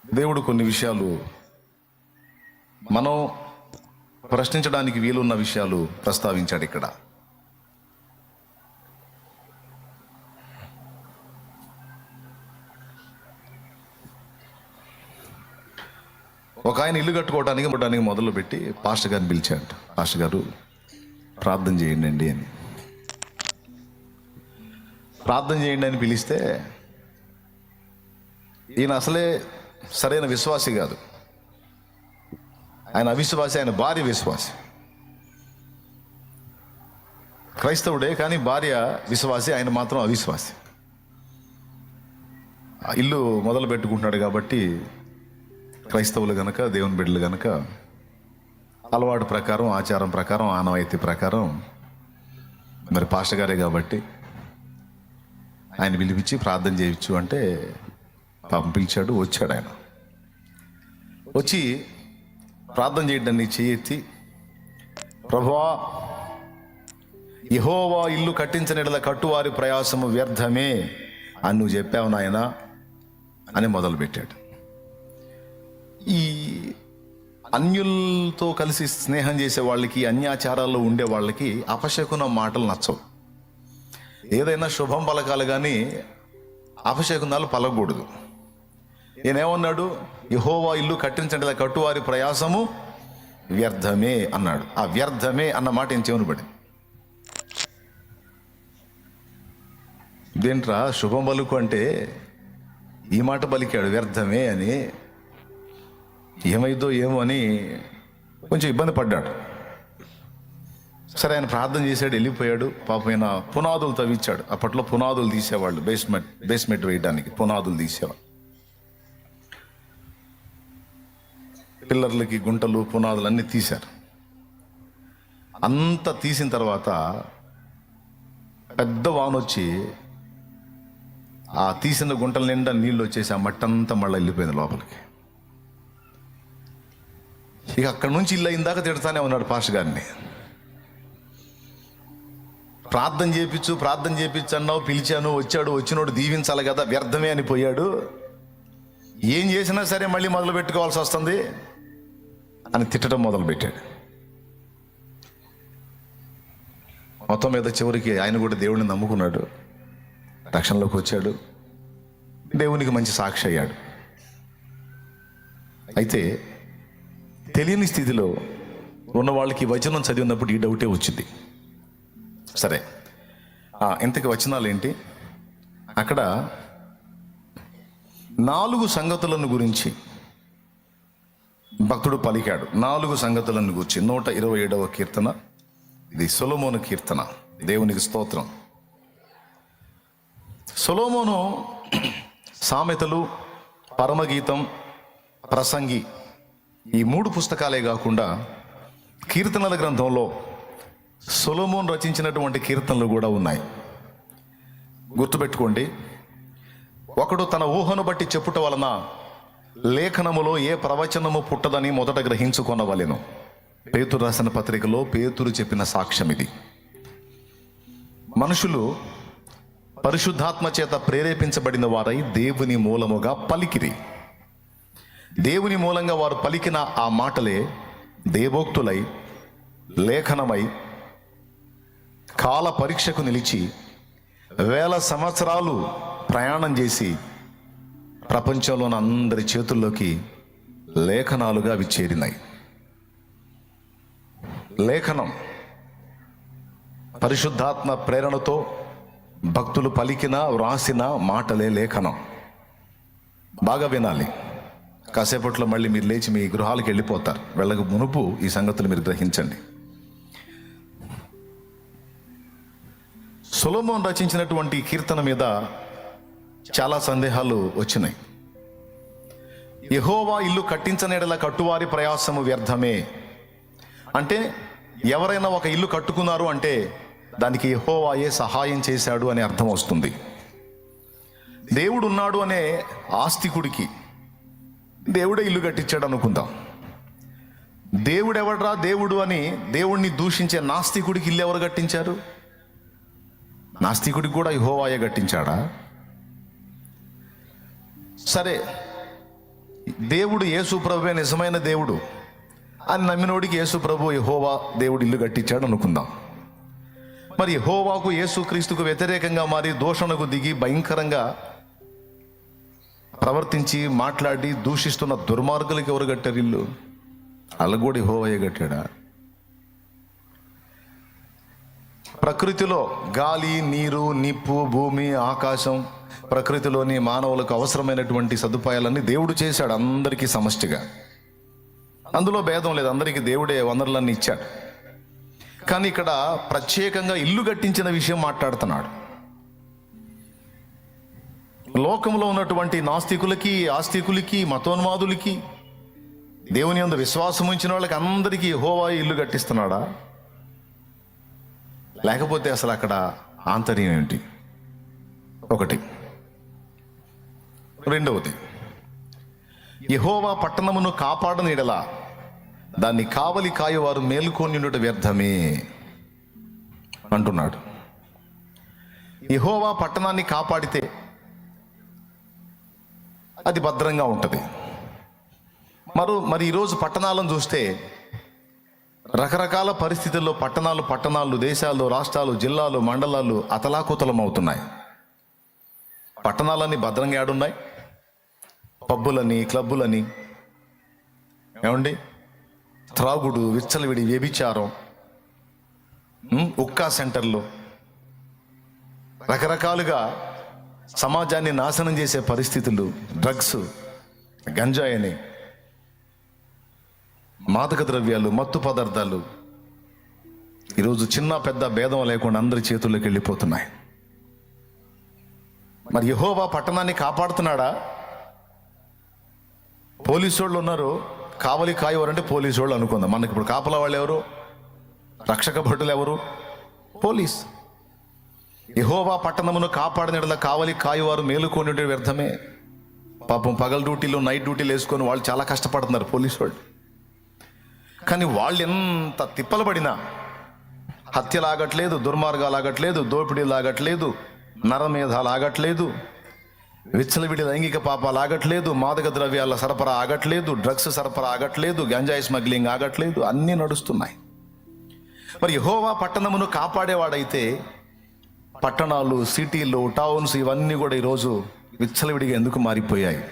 దేవుడు కొన్ని విషయాలు మనం ప్రశ్నించడానికి వీలున్న విషయాలు ప్రస్తావించాడు ఇక్కడ. ఒక ఆయన ఇల్లు కట్టుకోవడానికి మొదలు పెట్టి పాస్టర్ గారిని పిలిచాడు. పాస్టర్ గారు ప్రార్థన చేయండి అని. ప్రార్థన చేయండి అని పిలిస్తే ఈయన అసలే సరైన విశ్వాసి కాదు, ఆయన అవిశ్వాసి, ఆయన భార్య విశ్వాసి. క్రైస్తవుడే కానీ భార్య విశ్వాసి, ఆయన మాత్రం అవిశ్వాసి. ఇల్లు మొదలు పెట్టుకుంటున్నాడు కాబట్టి క్రైస్తవులు గనక, దేవుని బిడ్డలు గనక అలవాటు ప్రకారం, ఆచారం ప్రకారం, ఆనవాయితీ ప్రకారం మరి పాస్టర్ గారే కాబట్టి ఆయన పిలిపించి ప్రార్థన చేయొచ్చు అంటే పాపం పిలిచాడు. వచ్చాడు. ఆయన వచ్చి ప్రార్థన చేయడాన్ని చేయెత్తి, ప్రభువా, యెహోవా ఇల్లు కట్టించనిడల కట్టువారి ప్రయాసము వ్యర్థమే అని నువ్వు చెప్పావు నాయనా అని మొదలుపెట్టాడు. ఈ అన్యులతో కలిసి స్నేహం చేసే వాళ్ళకి, అన్యాచారాల్లో ఉండే వాళ్ళకి అపశకున మాటలు నచ్చవు. ఏదైనా శుభం పలకాలు కానీ అపశకునాలు పలకూడదు. ఈయనేమన్నాడు? యెహోవా ఇల్లు కట్టించండి కట్టువారి ప్రయాసము వ్యర్థమే అన్నాడు. ఆ వ్యర్థమే అన్న మాట ఏం చెవును పడింది. దేంట్రా శుభం పలుకు అంటే ఈ మాట పలికాడు వ్యర్థమే అని. ఏమైందో ఏమో అని కొంచెం ఇబ్బంది పడ్డాడు. సరే, ఆయన ప్రార్థన చేశాడు, వెళ్ళిపోయాడు. పాపం ఆయన పునాదులు తవ్వించాడు. అప్పట్లో పునాదులు తీసేవాళ్ళు, బేస్మెంట్ వేయడానికి పునాదులు తీసేవాళ్ళు. పిల్లర్లకి గుంటలు, పునాదులు అన్నీ తీశారు. అంతా తీసిన తర్వాత పెద్ద వానొచ్చి ఆ తీసిన గుంటల నిండా నీళ్ళు వచ్చేసి ఆ మట్టంతా మళ్ళీ వెళ్ళిపోయింది లోపలికి. ఇక అక్కడి నుంచి ఇల్లు అయిందాక తిడతానే ఉన్నాడు పాస్టర్ గారిని. ప్రార్థన చేయించు అన్నావు, పిలిచాను, వచ్చాడు, వచ్చినోడు దీవించాలి కదా, వ్యర్థమే అని పోయాడు. ఏం చేసినా సరే మళ్ళీ మొదలు పెట్టుకోవాల్సి వస్తుంది అని తిట్టడం మొదలుపెట్టాడు. మొత్తం మీద చివరికి ఆయన కూడా దేవుడిని నమ్ముకున్నాడు, రక్షణలోకి వచ్చాడు, దేవునికి మంచి సాక్షి అయ్యాడు. అయితే తెలియని స్థితిలో ఉన్న వాళ్ళకి వచనం చదివినప్పుడు ఈ డౌటే వచ్చింది. సరే, ఇంతకి వచనాలు ఏంటి? అక్కడ 4 సంగతులను గురించి భక్తుడు పలికాడు. 4 సంగతులను గురించి 127వ కీర్తన, ఇది సొలొమోను కీర్తన. దేవునికి స్తోత్రం. సొలొమోను సామెతలు, పరమగీతం, ప్రసంగి ఈ 3 పుస్తకాలే కాకుండా కీర్తనల గ్రంథంలో సొలొమోను రచించినటువంటి కీర్తనలు కూడా ఉన్నాయి. గుర్తుపెట్టుకోండి, ఒకడు తన ఊహను బట్టి చెప్పుట వలన లేఖనములో ఏ ప్రవచనము పుట్టదని మొదట గ్రహించుకొనవలెను. పేతురు రాసిన పత్రికలో పేతురు చెప్పిన సాక్ష్యం ఇది. మనుషులు పరిశుద్ధాత్మ చేత ప్రేరేపించబడిన వారై దేవుని మూలముగా పలికిరి. దేవుని మూలంగా వారు పలికిన ఆ మాటలే దేవోక్తులై, లేఖనమై, కాల పరీక్షకు నిలిచి 1000 సంవత్సరాలు ప్రయాణం చేసి ప్రపంచంలోని అందరి చేతుల్లోకి లేఖనాలుగా అవి చేరినాయి. లేఖనం పరిశుద్ధాత్మ ప్రేరణతో భక్తులు పలికిన, వ్రాసిన మాటలే లేఖనం. బాగా వినాలి. కాసేపట్లో మళ్ళీ మీరు లేచి మీ గృహాలకు వెళ్ళిపోతారు. వెళ్ళక మునుపు ఈ సంగతులు మీరు గ్రహించండి. సొలొమోను రచించినటువంటి కీర్తన మీద చాలా సందేహాలు వచ్చినాయి. యెహోవా ఇల్లు కట్టించనేడల కట్టువారి ప్రయాసము వ్యర్థమే అంటే, ఎవరైనా ఒక ఇల్లు కట్టుకున్నారు అంటే దానికి యెహోవాయే సహాయం చేశాడు అని అర్థం వస్తుంది. దేవుడు ఉన్నాడు అనే ఆస్తికుడికి దేవుడే ఇల్లు కట్టించాడు అనుకుందాం. దేవుడెవడ్రా దేవుడు అని దేవుణ్ణి దూషించే నాస్తికుడికి ఇల్లు ఎవరు కట్టించారు? నాస్తికుడికి కూడా యెహోవాయే కట్టించాడా? సరే, దేవుడు యేసు ప్రభువే నిజమైన దేవుడు అని నమ్మినోడికి యేసు ప్రభు యెహోవా దేవుడు ఇల్లు కట్టించాడు అనుకుందాం. మరి యెహోవాకు యేసుక్రీస్తుకు వ్యతిరేకంగా మారి దూషణకు దిగి భయంకరంగా ప్రవర్తించి మాట్లాడి దూషిస్తున్న దుర్మార్గులకి ఎవరు కట్టారు ఇల్లు? అలగోడి యెహోవాయే కట్టాడా? ప్రకృతిలో గాలి, నీరు, నిప్పు, భూమి, ఆకాశం, ప్రకృతిలోని మానవులకు అవసరమైనటువంటి సదుపాయాలన్నీ దేవుడు చేశాడు, అందరికీ సమష్టిగా. అందులో భేదం లేదు, అందరికీ దేవుడే వనరులన్నీ ఇచ్చాడు. కానీ ఇక్కడ ప్రత్యేకంగా ఇల్లు కట్టించిన విషయం మాట్లాడుతున్నాడు. లోకంలో ఉన్నటువంటి నాస్తికులకి, ఆస్తికులకి, మతోన్మాదులకి, దేవుని యందు విశ్వాసం ఉంచిన వాళ్ళకి అందరికీ యెహోవా ఇల్లు కట్టిస్తున్నాడా? లేకపోతే అసలు అక్కడ ఆంతర్యం ఏంటి? ఒకటి. రెండవది, యెహోవా పట్టణమును కాపాడని యెడల దాన్ని కావలి కాయువారు మేలుకొనుట వ్యర్థమే అంటున్నాడు. యెహోవా పట్టణాన్ని కాపాడితే అది భద్రంగా ఉంటుంది. మరి ఈరోజు పట్టణాలను చూస్తే రకరకాల పరిస్థితుల్లో పట్టణాలు, దేశాలు, రాష్ట్రాలు, జిల్లాలు, మండలాలు అతలాకుతలం అవుతున్నాయి. పట్టణాలన్నీ భద్రంగా ఏడున్నాయి? పబ్బులని, క్లబ్బులని, ఏమండి, త్రాగుడు, విచ్చలవిడి, వ్యభిచారం, ఉక్కా సెంటర్లు, రకరకాలుగా సమాజాన్ని నాశనం చేసే పరిస్థితులు, డ్రగ్స్, గంజాయి అని, మాదక ద్రవ్యాలు, మత్తు పదార్థాలు ఈరోజు చిన్న పెద్ద భేదం లేకుండా అందరి చేతుల్లోకి వెళ్ళిపోతున్నాయి. మరి యెహోవా పట్టణాన్ని కాపాడుతున్నాడా? పోలీసు వాళ్ళు ఉన్నారు, కావలి కాయవారంటే పోలీసు వాళ్ళు అనుకుందాం. మనకి ఇప్పుడు కాపలా వాళ్ళు ఎవరు? రక్షక భటులు ఎవరు? పోలీస్. యెహోవా పట్టణమును కాపాడిన యెడల కావలి కాయవారు మేలుకొనుట వ్యర్థమే. పాపం పగల డ్యూటీలు, నైట్ డ్యూటీలు వేసుకొని వాళ్ళు చాలా కష్టపడుతున్నారు పోలీసు వాళ్ళు. కానీ వాళ్ళు ఎంత తిప్పలు పడినా హత్యలు ఆగట్లేదు, దుర్మార్గాలు ఆగట్లేదు, దోపిడీలు ఆగట్లేదు, నరమేధాలు ఆగట్లేదు, విచ్చలవిడి లైంగిక పాపాలు ఆగట్లేదు, మాదక ద్రవ్యాల సరఫరా ఆగట్లేదు, డ్రగ్స్ సరఫరా ఆగట్లేదు, గంజాయి స్మగ్లింగ్ ఆగట్లేదు, అన్నీ నడుస్తున్నాయి. మరి యెహోవా పట్టణమును కాపాడేవాడైతే పట్టణాలు, సిటీలు, టౌన్స్ ఇవన్నీ కూడా ఈరోజు విచ్చలవిడిగా ఎందుకు మారిపోయాయి?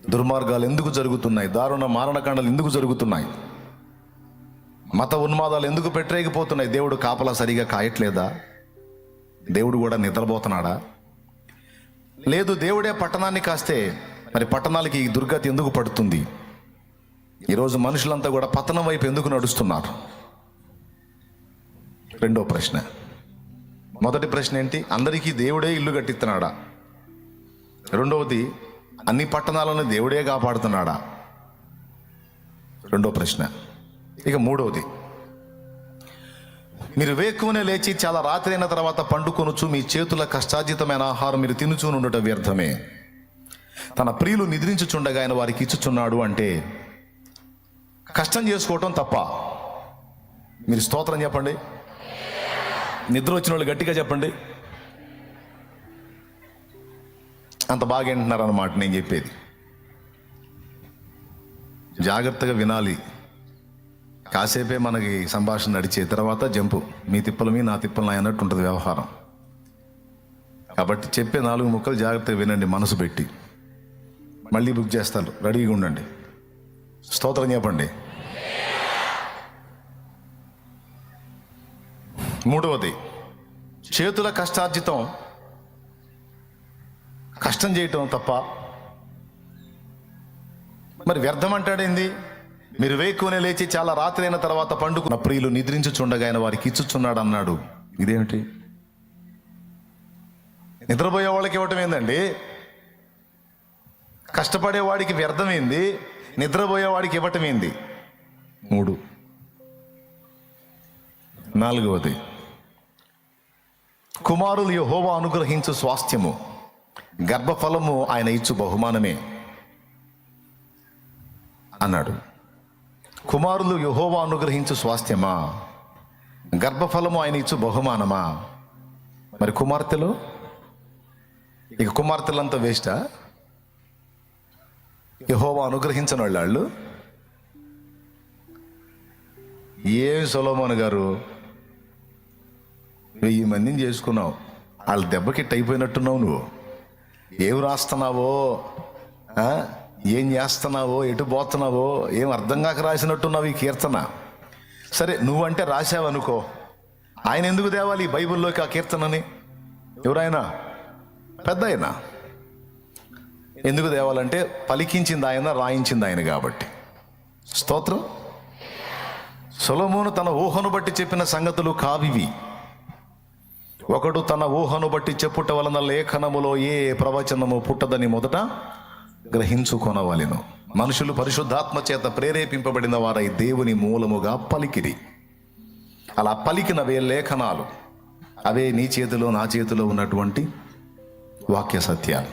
దుర్మార్గాలు ఎందుకు జరుగుతున్నాయి? దారుణ మారణకాండాలు ఎందుకు జరుగుతున్నాయి? మత ఉన్మాదాలు ఎందుకు పెట్టరేగిపోతున్నాయి? దేవుడు కాపలా సరిగా కాయట్లేదా? దేవుడు కూడా నిద్రపోతున్నాడా? లేదు, దేవుడే పట్టణాన్ని కాస్తే మరి పట్టణాలకి ఈ దుర్గతి ఎందుకు పడుతుంది? ఈరోజు మనుషులంతా కూడా పతనం వైపు ఎందుకు నడుస్తున్నారు? రెండో ప్రశ్న. మొదటి ప్రశ్న ఏంటి? అందరికీ దేవుడే ఇల్లు కట్టిస్తున్నాడా? రెండవది, అన్ని పట్టణాలను దేవుడే కాపాడుతున్నాడా? రెండో ప్రశ్న. ఇక మూడవది, మీరు వేకువనే లేచి చాలా రాత్రి అయిన తర్వాత పండుకొనుచు మీ చేతుల కష్టార్జితమైన ఆహారం మీరు తినుచూ నుండుట వ్యర్థమే. తన ప్రియులు నిద్రించుచుండగా ఆయన వారికి ఇచ్చుచున్నాడు అంటే కష్టం చేసుకోవటం తప్ప? మీరు స్తోత్రం చెప్పండి. నిద్ర వచ్చిన వాళ్ళు గట్టిగా చెప్పండి. అంత బాగా వింటున్నారు అన్నమాట నేను చెప్పేది. జాగ్రత్తగా వినాలి. కాసేపే మనకి సంభాషణ నడిచే తర్వాత జంపు, మీ తిప్పలు మీ, నా తిప్పలు నా అన్నట్టు ఉంటుంది వ్యవహారం. కాబట్టి చెప్పే 4 ముక్కలు జాగ్రత్తగా వినండి, మనసు పెట్టి. మళ్ళీ బుక్ చేస్తారు, రెడీగా ఉండండి. స్తోత్రం చెప్పండి. మూడవది, చేతుల కష్టార్జితం కష్టం చేయటం తప్ప? మరి వ్యర్థం అంటాడేంది? మీరు వేకువనే లేచి చాలా రాత్రి అయిన తర్వాత పండుకున్న ప్రియులు నిద్రించుచుండగా ఆయన వారికి ఇచ్చుచున్నాడు అన్నాడు. ఇదేమిటి? నిద్రపోయే వాళ్ళకి ఇవ్వటం ఏందండి? కష్టపడేవాడికి వ్యర్థమైంది, నిద్రపోయేవాడికి ఇవ్వటం ఏంది? 3. నాలుగవది, కుమారులు యెహోవా అనుగ్రహించు స్వాస్థ్యము, గర్భఫలము ఆయన ఇచ్చు బహుమానమే అన్నాడు. కుమారులు యెహోవా అనుగ్రహించు స్వాస్థ్యమా, గర్భఫలము ఆయన ఇచ్చు బహుమానమా? మరి కుమార్తెలు? ఇక కుమార్తెలంతా వేస్టా? యెహోవా అనుగ్రహించని వాళ్ళు. ఏమి సొలొమోను గారు 1000 మందిని చేసుకున్నావు, వాళ్ళ దెబ్బకిట్ అయిపోయినట్టున్నావు. నువ్వు ఏం రాస్తున్నావో, ఏం చేస్తున్నావో, ఎటు పోతున్నావో ఏం అర్థం కాక రాసినట్టున్నావు ఈ కీర్తన. సరే, నువ్వంటే రాసావనుకో, ఆయన ఎందుకు తేవాలి ఈ బైబిల్లోకి ఆ కీర్తనని? ఎవరైనా పెద్ద ఆయన ఎందుకు తేవాలంటే పలికించింది ఆయన, రాయించింది ఆయన కాబట్టి. స్తోత్రం. సొలొమోను తన ఊహను బట్టి చెప్పిన సంగతులు కావివి. ఒకడు తన ఊహను బట్టి చెప్పుట వలన లేఖనములో ఏ ప్రవచనము పుట్టదని మొదట గ్రహించుకొనవలెను. మనుషులు పరిశుద్ధాత్మ చేత ప్రేరేపింపబడిన వారై దేవుని మూలముగా పలికిరి. అలా పలికినవే లేఖనాలు. అవే నీ చేతిలో నా చేతిలో ఉన్నటువంటి వాక్య సత్యాలు.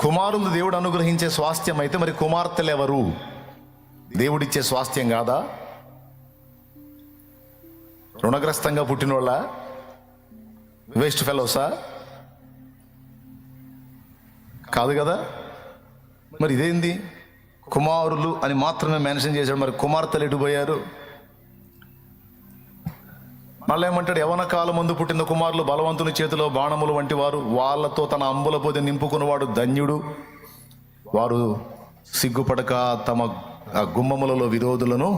కుమారులు దేవుడు అనుగ్రహించే స్వాస్థ్యం అయితే మరి కుమార్తెలు ఎవరు? దేవుడిచ్చే స్వాస్థ్యం కాదా? రుణగ్రస్తంగా పుట్టినోళ్ళ, వేస్ట్ ఫెలోసా? కాదు కదా. మరి ఇదేంది? కుమారులు అని మాత్రమే మెన్షన్ చేశాడు. మరి కుమార్తెలు ఎటు పోయారు? మళ్ళీ ఏమంటాడు? యవన కాలం ముందు పుట్టిన కుమారులు బలవంతుని చేతిలో బాణములు వంటి వారు, వాళ్ళతో తన అంబుల పొది నింపుకున్నవాడు ధన్యుడు. వారు సిగ్గుపడక తమ గుమ్మములలో విరోధులను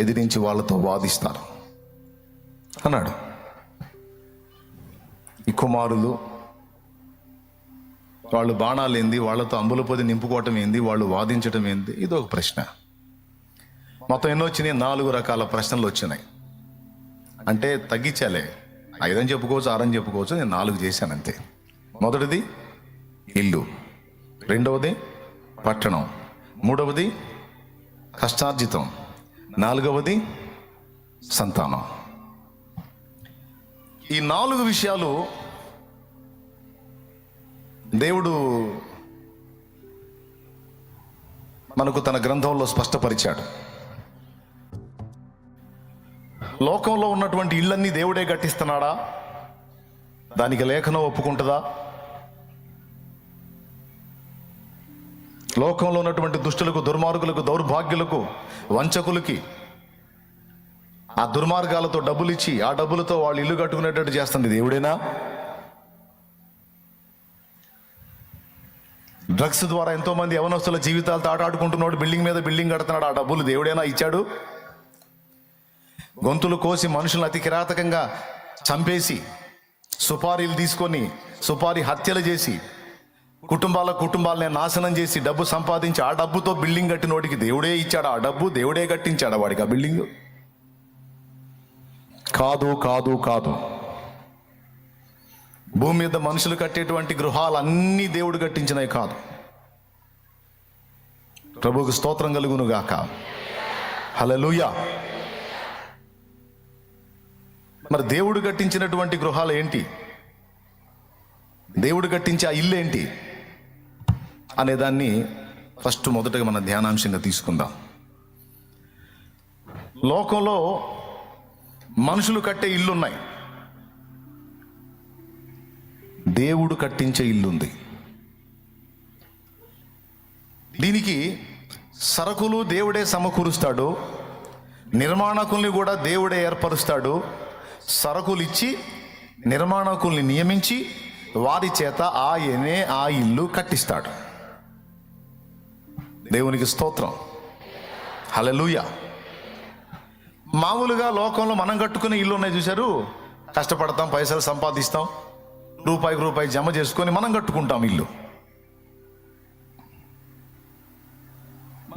ఎదిరించి వాళ్ళతో వాదిస్తారు అన్నాడు. ఈ కుమారులు వాళ్ళు బాణాలు ఏంది, వాళ్ళతో అంబుల పొది నింపుకోవటం ఏంది, వాళ్ళు వాదించటం ఏంది? ఇది ఒక ప్రశ్న. మొత్తం ఎన్నో వచ్చినాయి? 4 రకాల ప్రశ్నలు వచ్చినాయి. అంటే తగ్గించాలే, 5 అని చెప్పుకోవచ్చు, 6 అని చెప్పుకోవచ్చు, నేను 4 చేశాను అంతే. మొదటిది ఇల్లు, రెండవది పట్టణం, మూడవది కష్టార్జితం, 4వది సంతానం. ఈ 4 విషయాలు దేవుడు మనకు తన గ్రంథంలో స్పష్టపరిచాడు. లోకంలో ఉన్నటువంటి ఇళ్ళన్నీ దేవుడే కట్టిస్తున్నాడా? దానికి లేఖనం ఒప్పుకుంటుందా? లోకంలో ఉన్నటువంటి దుష్టులకు, దుర్మార్గులకు, దౌర్భాగ్యులకు, వంచకులకి ఆ దుర్మార్గాలతో డబ్బులు ఇచ్చి ఆ డబ్బులతో వాళ్ళు ఇల్లు కట్టుకునేటట్టు చేస్తుంది దేవుడేనా? డ్రగ్స్ ద్వారా ఎంతో మంది యవనస్తుల జీవితాలతో ఆటాడుకుంటున్నాడు, బిల్డింగ్ మీద బిల్డింగ్ కడుతున్నాడు. ఆ డబ్బులు దేవుడేనా ఇచ్చాడు? గొంతులు కోసి మనుషులను అతి కిరాతకంగా చంపేసి, సుపారీలు తీసుకొని సుపారీ హత్యలు చేసి కుటుంబాలని నాశనం చేసి డబ్బు సంపాదించి ఆ డబ్బుతో బిల్డింగ్ కట్టినోడికి దేవుడే ఇచ్చాడు. ఆ డబ్బు దేవుడే కట్టించాడు వాడికి ఆ బిల్డింగ్? కాదు, కాదు, కాదు. భూమి మీద మనుషులు కట్టేటువంటి గృహాలన్నీ దేవుడు కట్టించినవి కాదు. ప్రభువుకు స్తోత్రం కలుగును గాక. హల్లెలూయా. మరి దేవుడు కట్టించినటువంటి గృహాలు ఏంటి, దేవుడు కట్టించే ఆ ఇల్లు ఏంటి అనేదాన్ని మొదటగా మన ధ్యానాంశంగా తీసుకుందాం. లోకంలో మనుషులు కట్టే ఇల్లున్నాయి, దేవుడు కట్టించే ఇల్లుంది. దీనికి సరుకులు దేవుడే సమకూరుస్తాడు, నిర్మాణకుల్ని కూడా దేవుడే ఏర్పరుస్తాడు. సరుకులు ఇచ్చి నిర్మాణకుల్ని నియమించి వారి చేత ఆయనే ఆ ఇల్లు కట్టిస్తాడు. దేవునికి స్తోత్రం. హల్లెలూయా. మామూలుగా లోకంలో మనం కట్టుకునే ఇల్లు ఉన్నాయి చూశారు, కష్టపడతాం, పైసలు సంపాదిస్తాం, రూపాయికి రూపాయి జమ చేసుకొని మనం కట్టుకుంటాం ఇల్లు.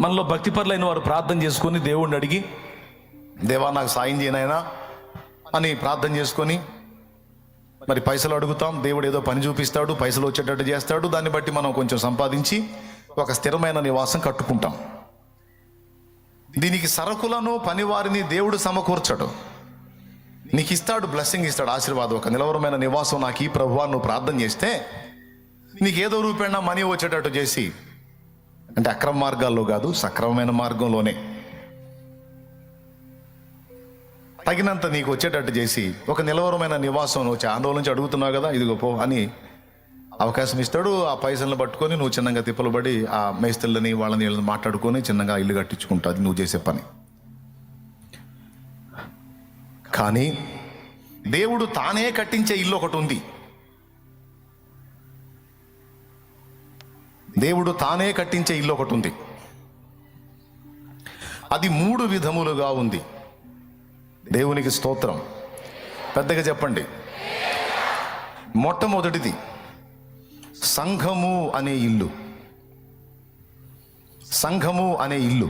మనలో భక్తిపరులైన వారు ప్రార్థన చేసుకొని దేవుణ్ణి అడిగి, దేవా నాకు సాయం చేయనైనా అని ప్రార్థన చేసుకొని మరి పైసలు అడుగుతాం. దేవుడు ఏదో పని చూపిస్తాడు, పైసలు వచ్చేటట్టు చేస్తాడు. దాన్ని బట్టి మనం కొంచెం సంపాదించి ఒక స్థిరమైన నివాసం కట్టుకుంటాం. దీనికి సరుకులను, పనివారిని దేవుడు సమకూర్చడు. నీకు ఇస్తాడు, బ్లెస్సింగ్ ఇస్తాడు, ఆశీర్వాదం. ఒక నిలవరమైన నివాసం నాకు ఈ ప్రభువా నువ్వు ప్రార్థన చేస్తే నీకు ఏదో రూపేణ మనీ వచ్చేటట్టు చేసి, అంటే అక్రమ మార్గాల్లో కాదు, సక్రమమైన మార్గంలోనే తగినంత నీకు వచ్చేటట్టు చేసి ఒక నిలవరమైన నివాసం చాలా రోజుల నుంచి అడుగుతున్నావు కదా, ఇదిగో పో అని అవకాశం ఇస్తాడు. ఆ పైసలను పట్టుకొని నువ్వు చిన్నగా తిప్పలు పడి ఆ మేస్త్రులని వాళ్ళని వీళ్ళని మాట్లాడుకొని చిన్నగా ఇల్లు కట్టించుకుంటుంది నువ్వు చేసే పని. కానీ దేవుడు తానే కట్టించే ఇల్లు ఒకటి ఉంది. దేవుడు తానే కట్టించే ఇల్లు ఒకటి ఉంది. అది 3 విధములుగా ఉంది. దేవునికి స్తోత్రం. పెద్దగా చెప్పండి. మొట్టమొదటిది సంఘము అనే ఇల్లు. సంఘము అనే ఇల్లు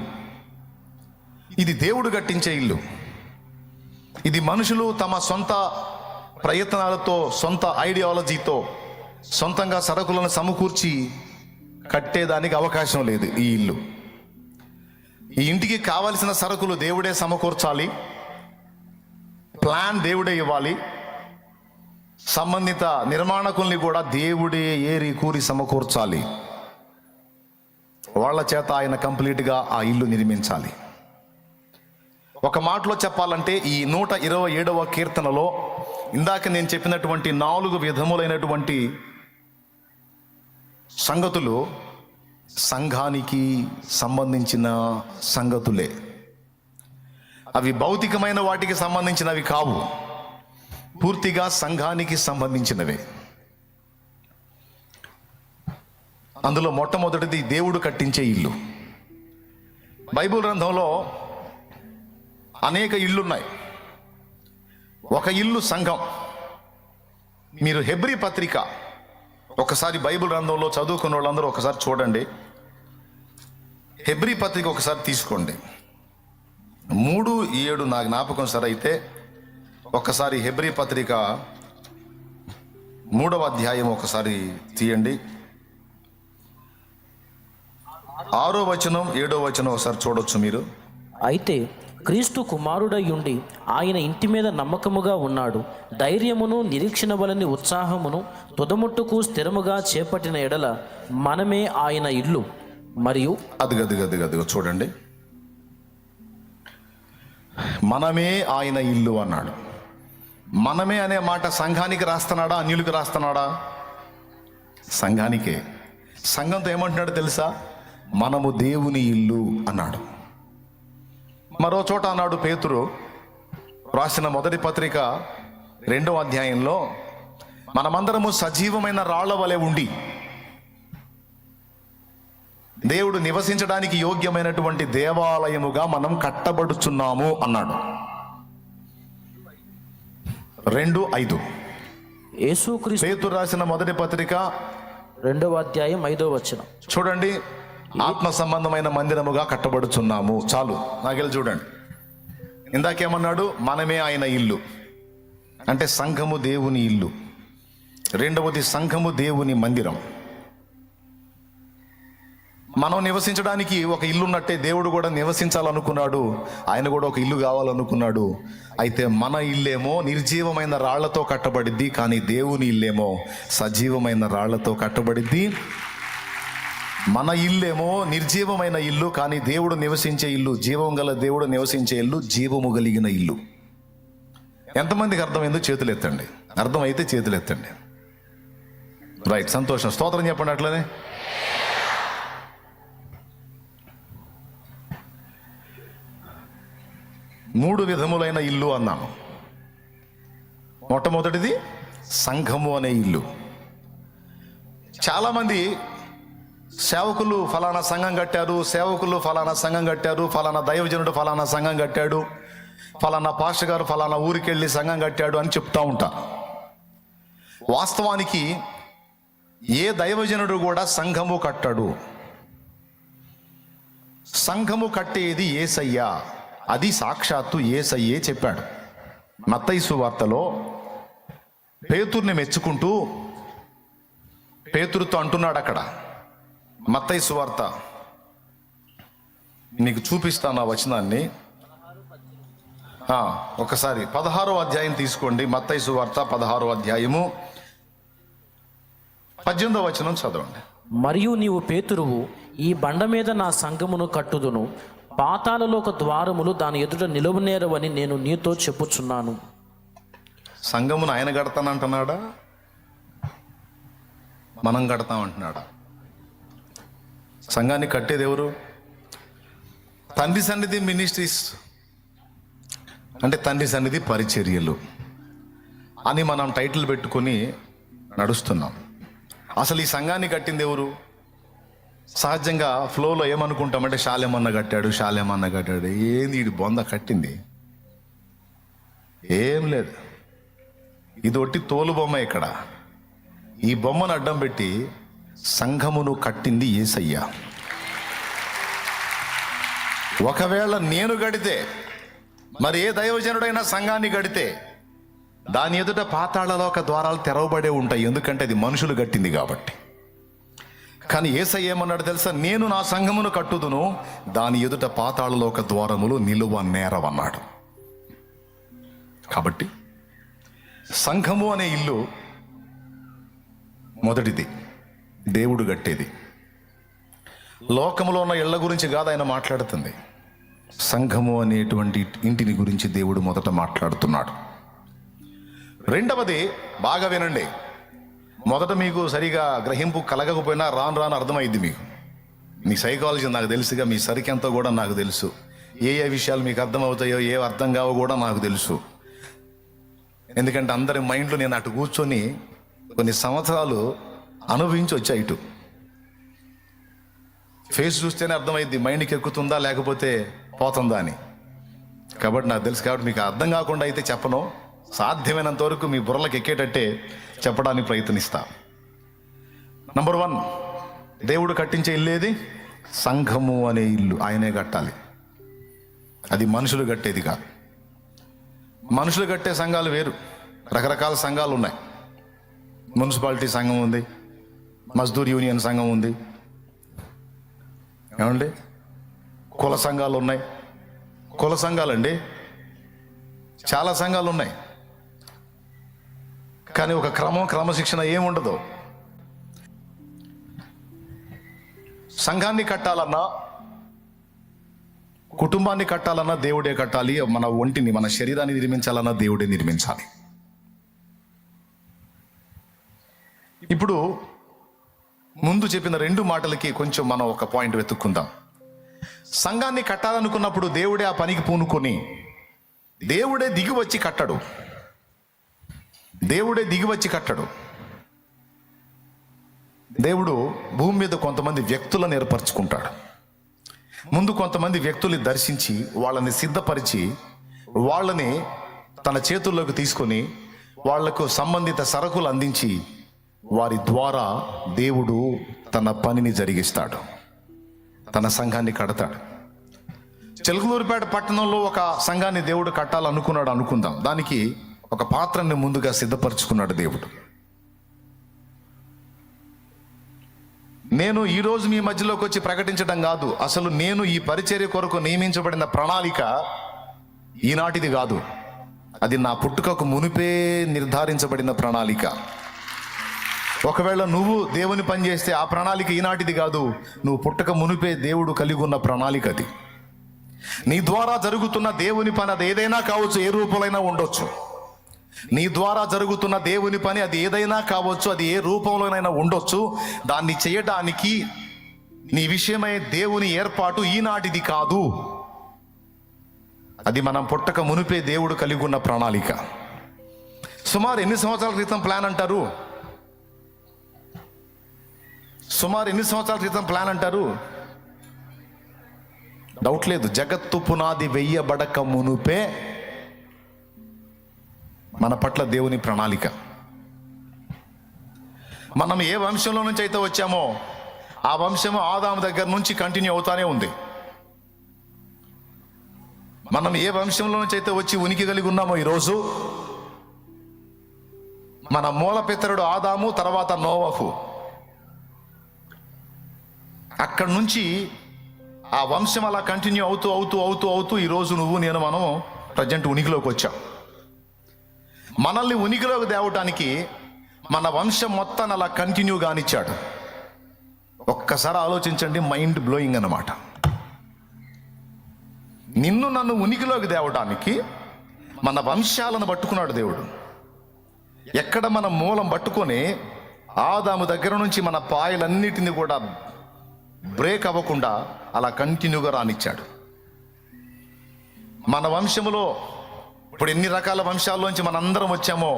ఇది దేవుడు కట్టించే ఇల్లు. ఇది మనుషులు తమ సొంత ప్రయత్నాలతో, సొంత ఐడియాలజీతో, సొంతంగా సరుకులను సమకూర్చి కట్టేదానికి అవకాశం లేదు. ఈ ఇల్లు, ఈ ఇంటికి కావలసిన సరుకులు దేవుడే సమకూర్చాలి, ప్లాన్ దేవుడే ఇవ్వాలి, సంబంధిత నిర్మాణకుల్ని కూడా దేవుడే ఏరి కూరి సమకూర్చాలి. వాళ్ళ చేత ఆయన కంప్లీట్గా ఆ ఇల్లు నిర్మించాలి. ఒక మాటలో చెప్పాలంటే ఈ 127వ కీర్తనలో ఇందాక నేను చెప్పినటువంటి 4 విధములైనటువంటి సంగతులు సంఘానికి సంబంధించిన సంగతులే. అవి భౌతికమైన వాటికి సంబంధించినవి కావు, పూర్తిగా సంఘానికి సంబంధించినవే. అందులో మొట్టమొదటిది దేవుడు కట్టించే ఇల్లు. బైబిల్ గ్రంథంలో అనేక ఇళ్ళున్నాయి. ఒక ఇల్లు సంఘం. మీరు హెబ్రీ పత్రిక ఒకసారి బైబిల్ గ్రంథంలో చదువుకున్న వాళ్ళందరూ ఒకసారి చూడండి. హెబ్రీ పత్రిక ఒకసారి తీసుకోండి. 3:7 నా జ్ఞాపకం సరైతే ఒకసారి హెబ్రీ పత్రిక 3వ అధ్యాయం ఒకసారి తీయండి. 6వ వచనం 7వ వచనం ఒకసారి చూడొచ్చు మీరు. అయితే క్రీస్తు కుమారుడై ఉండి ఆయన ఇంటి మీద నమ్మకముగా ఉన్నాడు. ధైర్యమును నిరీక్షణ వలని ఉత్సాహమును తుదముట్టుకు స్థిరముగా చేపట్టిన ఎడల మనమే ఆయన ఇల్లు మరియు అదిగదిగదిగదిగో చూడండి. మనమే ఆయన ఇల్లు అన్నాడు. మనమే అనే మాట సంఘానికి రాస్తున్నాడా, అన్యులకు రాస్తున్నాడా? సంఘానికే. సంఘంతో ఏమంటున్నాడు తెలుసా? మనము దేవుని ఇల్లు అన్నాడు. మరో చోట అన్నాడు పేతురు రాసిన మొదటి పత్రిక 2వ అధ్యాయంలో, మనమందరము సజీవమైన రాళ్ల వలె ఉండి దేవుడు నివసించడానికి యోగ్యమైనటువంటి దేవాలయముగా మనం కట్టబడుచున్నాము అన్నాడు. 2:5 యేసుక్రీస్తు పేతురు రాసిన మొదటి పత్రిక 2వ అధ్యాయం 5వ వచనం చూడండి. ఆత్మ సంబంధమైన మందిరముగా కట్టబడుచున్నాము. చాలు, నాకెళ్ళి చూడండి. ఇందాకేమన్నాడు? మనమే ఆయన ఇల్లు అంటే సంఘము దేవుని ఇల్లు. రెండవది సంఘము దేవుని మందిరం. మనం నివసించడానికి ఒక ఇల్లు ఉన్నట్టే దేవుడు కూడా నివసించాలనుకున్నాడు. ఆయన కూడా ఒక ఇల్లు కావాలనుకున్నాడు. అయితే మన ఇల్లేమో నిర్జీవమైన రాళ్లతో కట్టబడిద్ది, కానీ దేవుని ఇల్లేమో సజీవమైన రాళ్లతో కట్టబడిద్ది. మన ఇల్లేమో నిర్జీవమైన ఇల్లు, కానీ దేవుడు నివసించే ఇల్లు, జీవం గల దేవుడు నివసించే ఇల్లు, జీవము కలిగిన ఇల్లు. ఎంతమందికి అర్థమైందో చేతులు ఎత్తండి. అర్థమైతే చేతులు ఎత్తండి. రైట్, సంతోషం. స్తోత్రం చెప్పండి. అట్లనే మూడు విధములైన ఇల్లు అన్నాను. మొట్టమొదటిది సంఘము అనే ఇల్లు. చాలామంది సేవకులు ఫలానా సంఘం కట్టారు, సేవకులు ఫలానా సంఘం కట్టారు, ఫలానా దైవజనుడు ఫలానా సంఘం కట్టాడు, ఫలానా పాస్టర్ గారు ఫలానా ఊరికి వెళ్ళి సంఘం కట్టాడు అని చెప్తా ఉంటారు. వాస్తవానికి ఏ దైవజనుడు కూడా సంఘము కట్టాడు. సంఘము కట్టేది యేసయ్య. అది సాక్షాత్తు యేసయ్యే చెప్పాడు. మత్తయి సువార్తలో పేతురుని మెచ్చుకుంటూ పేతురుతో అంటున్నాడు. అక్కడ మత్తయి సువార్త నీకు చూపిస్తాను ఆ వచనాన్ని. ఒకసారి 16వ అధ్యాయం తీసుకోండి. మత్తయి సువార్త 16వ అధ్యాయము 18వ వచనం చదవండి. మరియు నీవు పేతురువు, ఈ బండ మీద నా సంఘమును కట్టుదును, పాతాళలోక ద్వారములు దాని ఎదుట నిలువనేరవని నేను నీతో చెప్పుచున్నాను. సంఘమును ఆయన కడతానంటున్నాడా? మనం కడతామంటున్నాడా? సంఘాన్ని కట్టేది ఎవరు? తండ్రి సన్నిధి మినిస్ట్రీస్ అంటే తండ్రి సన్నిధి పరిచర్యలు అని మనం టైటిల్ పెట్టుకొని నడుస్తున్నాం. అసలు ఈ సంఘాన్ని కట్టింది ఎవరు? సహజంగా ఫ్లోలో ఏమనుకుంటామంటే శాలేమన్న కట్టాడు. ఏంది ఇది బొంద కట్టింది? ఏం లేదు, ఇది ఒట్టి తోలు బొమ్మ. ఇక్కడ ఈ బొమ్మను అడ్డం పెట్టి సంఘమును కట్టింది యేసయ్య. ఒకవేళ నేను కడితే, మరి ఏ దైవజనుడైనా సంఘాన్ని కడితే దాని ఎదుట పాతాళలోక ద్వారాలు తెరవబడే ఉంటాయి, ఎందుకంటే అది మనుషులు కట్టింది కాబట్టి. కానీ యేసయ్య ఏమన్నాడు తెలుసా? నేను నా సంఘమును కట్టుదును, దాని ఎదుట పాతాళలోక ద్వారములు నిలువ నేరవన్నాడు. కాబట్టి సంఘము అనే ఇల్లు మొదటిది, దేవుడు కట్టేది. లోకములో ఉన్న ఇళ్ల గురించి కాదు ఆయన మాట్లాడుతుంది, సంఘము అనేటువంటి ఇంటిని గురించి దేవుడు మొదట మాట్లాడుతున్నాడు. రెండవది, బాగా వినండి, మొదట మీకు సరిగా గ్రహింపు కలగకపోయినా రాను రాను అర్థమైంది మీకు. మీ సైకాలజీ నాకు తెలుసుగా, మీ సరికెంతో కూడా నాకు తెలుసు. ఏ విషయాలు మీకు అర్థమవుతాయో ఏ అర్థం కావో కూడా నాకు తెలుసు. ఎందుకంటే అందరి మైండ్లో నేను అటు కూర్చొని కొన్ని సంవత్సరాలు అనుభవించి వచ్చా. ఇటు ఫేస్ చూస్తేనే అర్థమైంది మైండ్కి ఎక్కుతుందా లేకపోతే పోతుందా అని. కాబట్టి నాకు తెలుసు. కాబట్టి మీకు అర్థం కాకుండా అయితే చెప్పను, సాధ్యమైనంత వరకు మీ బుర్రలకు ఎక్కేటట్టే చెప్పడానికి ప్రయత్నిస్తా. నంబర్ 1, దేవుడు కట్టించే ఇల్లు ఏది? సంఘము అనే ఇల్లు ఆయనే కట్టాలి, అది మనుషులు కట్టేది కాదు. మనుషులు కట్టే సంఘాలు వేరు, రకరకాల సంఘాలు ఉన్నాయి. మున్సిపాలిటీ సంఘం ఉంది, మజ్దూర్ యూనియన్ సంఘం ఉంది, ఏమండి, కుల సంఘాలు ఉన్నాయి. కుల సంఘాలండి చాలా సంఘాలు ఉన్నాయి, కానీ ఒక క్రమశిక్షణ ఏముండదు. సంఘాన్ని కట్టాలన్నా కుటుంబాన్ని కట్టాలన్నా దేవుడే కట్టాలి. మన ఒంటిని, మన శరీరాన్ని నిర్మించాలన్నా దేవుడే నిర్మించాలి. ఇప్పుడు ముందు చెప్పిన 2 మాటలకి కొంచెం మనం ఒక పాయింట్ వెతుక్కుందాం. సంఘాన్ని కట్టాలనుకున్నప్పుడు దేవుడే ఆ పనికి పూనుకొని దేవుడే దిగి వచ్చి కట్టడు. దేవుడు భూమి మీద కొంతమంది వ్యక్తులను ఏర్పరచుకుంటాడు. ముందు కొంతమంది వ్యక్తుల్ని దర్శించి వాళ్ళని సిద్ధపరిచి వాళ్ళని తన చేతుల్లోకి తీసుకొని వాళ్లకు సంబంధిత సరుకులు అందించి వారి ద్వారా దేవుడు తన పనిని జరిగిస్తాడు, తన సంఘాన్ని కడతాడు. చిలకలూరిపేట పట్టణంలో ఒక సంఘాన్ని దేవుడు కట్టాలనుకున్నాడు అనుకుందాం. దానికి ఒక పాత్రని ముందుగా సిద్ధపరచుకున్నాడు దేవుడు. నేను ఈరోజు మీ మధ్యలోకి వచ్చి ప్రకటించడం కాదు, అసలు నేను ఈ పరిచర్య కొరకు నియమించబడిన ప్రణాళిక ఈనాటిది కాదు, అది నా పుట్టుకకు మునిపే నిర్ధారించబడిన ప్రణాళిక. ఒకవేళ నువ్వు దేవుని పని చేస్తే ఆ ప్రణాళిక ఈనాటిది కాదు, నువ్వు పుట్టక మునిపే దేవుడు కలిగి ఉన్న ప్రణాళిక అది. నీ ద్వారా జరుగుతున్న దేవుని పని అది ఏదైనా కావచ్చు, ఏ రూపంలో ఉండొచ్చు. నీ ద్వారా జరుగుతున్న దేవుని పని అది ఏదైనా కావచ్చు, అది ఏ రూపంలోనైనా ఉండొచ్చు. దాన్ని చేయడానికి నీ విషయమై దేవుని ఏర్పాటు ఈనాటిది కాదు, అది మనం పుట్టక మునిపే దేవుడు కలిగి ఉన్న ప్రణాళిక. సుమారు ఎన్ని సంవత్సరాల క్రితం ప్లాన్ అంటారు? డౌట్ లేదు. జగత్తు పునాది వెయ్యబడక మునుపే మన పట్ల దేవుని ప్రణాళిక. మనం ఏ వంశంలో నుంచి అయితే వచ్చామో ఆ వంశము ఆదాము దగ్గర నుంచి కంటిన్యూ అవుతానే ఉంది. మనం ఏ వంశంలో నుంచి అయితే వచ్చి ఉనికి కలిగి ఉన్నామో ఈరోజు, మన మూల పితరుడు ఆదాము, తర్వాత నోవహు, అక్కడి నుంచి ఆ వంశం అలా కంటిన్యూ అవుతూ ఈరోజు నువ్వు నేను మనం ప్రజెంట్ ఉనికిలోకి వచ్చాం. మనల్ని ఉనికిలోకి తేవటానికి మన వంశం మొత్తాన్ని అలా కంటిన్యూ కానిచ్చాడు. ఒక్కసారి ఆలోచించండి, మైండ్ బ్లోయింగ్ అన్నమాట. నిన్ను నన్ను ఉనికిలోకి తేవటానికి మన వంశాలను పట్టుకున్నాడు దేవుడు. ఎక్కడ మన మూలం పట్టుకొని ఆదాము దగ్గర నుంచి మన పాయలన్నిటిని కూడా బ్రేక్ అవ్వకుండా అలా కంటిన్యూగా రానిచ్చాడు. మన వంశములో ఇప్పుడు ఎన్ని రకాల వంశాల్లోంచి మనందరం వచ్చామో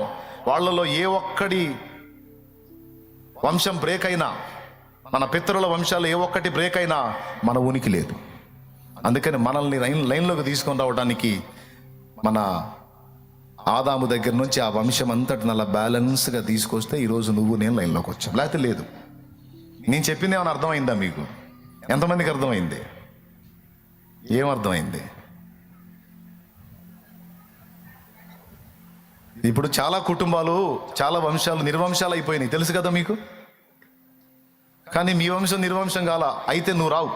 వాళ్ళలో ఏ ఒక్కడి వంశం బ్రేక్ అయినా, మన పితరుల వంశాలు ఏ ఒక్కటి బ్రేక్ అయినా మన ఉనికి లేదు. అందుకని మనల్ని లైన్లోకి తీసుకొని రావడానికి మన ఆదాము దగ్గర నుంచి ఆ వంశం అంతటి అలా బ్యాలెన్స్గా తీసుకొస్తే ఈరోజు నువ్వు నేను లైన్లోకి వచ్చాం. లేకపోతే లేదు. నేను చెప్పింది ఏమైనా అర్థమైందా మీకు? ఎంతమందికి అర్థమైంది? ఏం అర్థమైంది? ఇప్పుడు చాలా కుటుంబాలు, చాలా వంశాలు నిర్వంశాలు అయిపోయినాయి, తెలుసు కదా మీకు. కానీ మీ వంశం నిర్వంశం కాల అయితే నువ్వు రావు.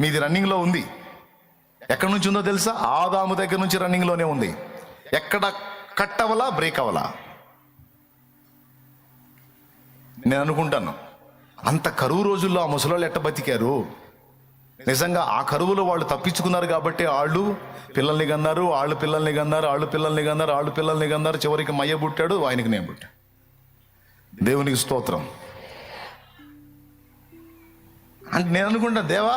మీది రన్నింగ్లో ఉంది. ఎక్కడి నుంచి ఉందో తెలుసా? ఆదాము దగ్గర నుంచి రన్నింగ్లోనే ఉంది. ఎక్కడ కట్ అవ్వలా, బ్రేక్ అవ్వలా. నేను అనుకుంటాను, అంత కరువు రోజుల్లో ఆ ముసలోళ్ళు ఎట్ట బతికారు? నిజంగా ఆ కరువులో వాళ్ళు తప్పించుకున్నారు కాబట్టి వాళ్ళు పిల్లల్ని కన్నారు, వాళ్ళు పిల్లల్ని కన్నారు, వాళ్ళు పిల్లల్ని కన్నారు, వాళ్ళు పిల్లల్ని కన్నారు. చివరికి మయ్య పుట్టాడు, ఆయనకి నేను పుట్టాడు. దేవునికి స్తోత్రం. అంటే నేను అనుకుంటా, దేవా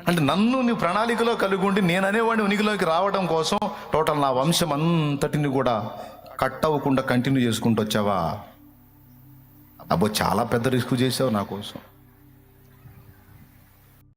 అంటే నన్ను నీ ప్రణాళికలో కలిగి ఉండి నేను అనేవాడిని ఉనికిలోకి రావడం కోసం టోటల్ నా వంశం అంతటిని కూడా కట్ అవ్వకుండా కంటిన్యూ చేసుకుంటూ వచ్చావా? అబ్బో చాలా పెద్ద రిస్క్ చేసావు నా కోసం.